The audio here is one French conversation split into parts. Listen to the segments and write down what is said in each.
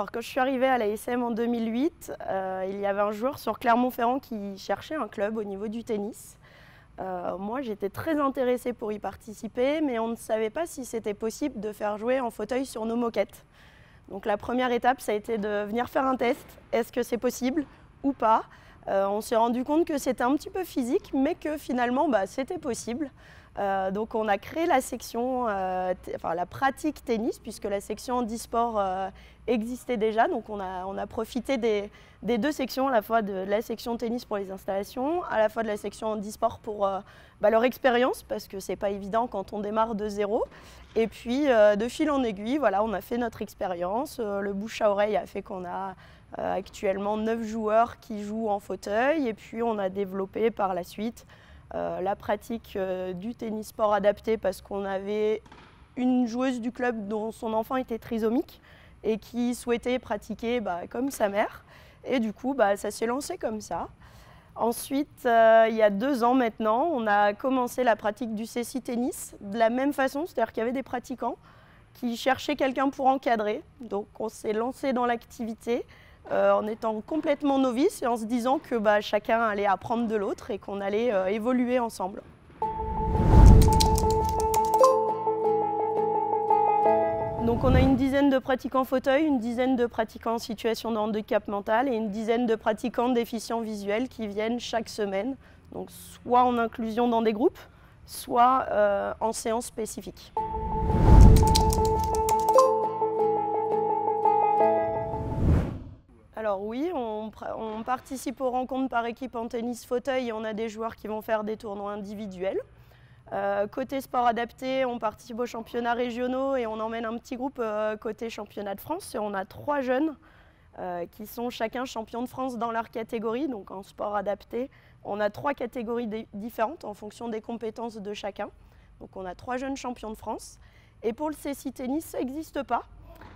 Alors quand je suis arrivée à l'ASM en 2008, il y avait un joueur sur Clermont-Ferrand qui cherchait un club au niveau du tennis. Moi j'étais très intéressée pour y participer, mais on ne savait pas si c'était possible de faire jouer en fauteuil sur nos moquettes. Donc la première étape, ça a été de venir faire un test. Est-ce que c'est possible ou pas? On s'est rendu compte que c'était un petit peu physique, mais que finalement c'était possible. Donc on a créé la section, la pratique tennis, puisque la section handisport existait déjà. Donc on a profité des deux sections, à la fois de la section tennis pour les installations, à la fois de la section handisport pour leur expérience, parce que c'est pas évident quand on démarre de zéro. Et puis de fil en aiguille, voilà, on a fait notre expérience. Le bouche à oreille a fait qu'on a actuellement 9 joueurs qui jouent en fauteuil, et puis on a développé par la suite la pratique du tennis sport adapté, parce qu'on avait une joueuse du club dont son enfant était trisomique et qui souhaitait pratiquer comme sa mère. Et du coup, ça s'est lancé comme ça. Ensuite, il y a 2 ans maintenant, on a commencé la pratique du CC Tennis de la même façon, c'est-à-dire qu'il y avait des pratiquants qui cherchaient quelqu'un pour encadrer. Donc on s'est lancé dans l'activité en étant complètement novice et en se disant que chacun allait apprendre de l'autre et qu'on allait évoluer ensemble. Donc on a une dizaine de pratiquants fauteuil, une dizaine de pratiquants en situation de handicap mental et une dizaine de pratiquants déficients visuels qui viennent chaque semaine, donc soit en inclusion dans des groupes, soit en séance spécifique. Alors oui, on participe aux rencontres par équipe en tennis fauteuil et on a des joueurs qui vont faire des tournois individuels. Côté sport adapté, on participe aux championnats régionaux et on emmène un petit groupe côté championnat de France. Et on a 3 jeunes qui sont chacun champions de France dans leur catégorie. Donc en sport adapté, on a 3 catégories différentes en fonction des compétences de chacun. Donc on a 3 jeunes champions de France. Et pour le CC Tennis, ça n'existe pas.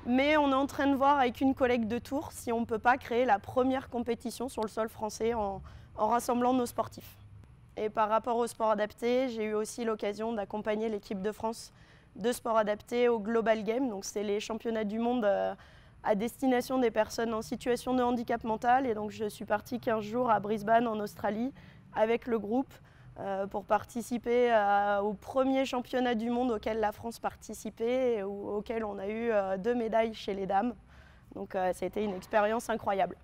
Mais on est en train de voir avec une collègue de Tours si on ne peut pas créer la première compétition sur le sol français en rassemblant nos sportifs. Et par rapport au sport adapté, j'ai eu aussi l'occasion d'accompagner l'équipe de France de sport adapté au Global Game. Donc c'est les championnats du monde à destination des personnes en situation de handicap mental. Et donc je suis partie 15 jours à Brisbane en Australie avec le groupe pour participer au premier championnat du monde auquel la France participait et auquel on a eu 2 médailles chez les dames. Donc ça a été une expérience incroyable.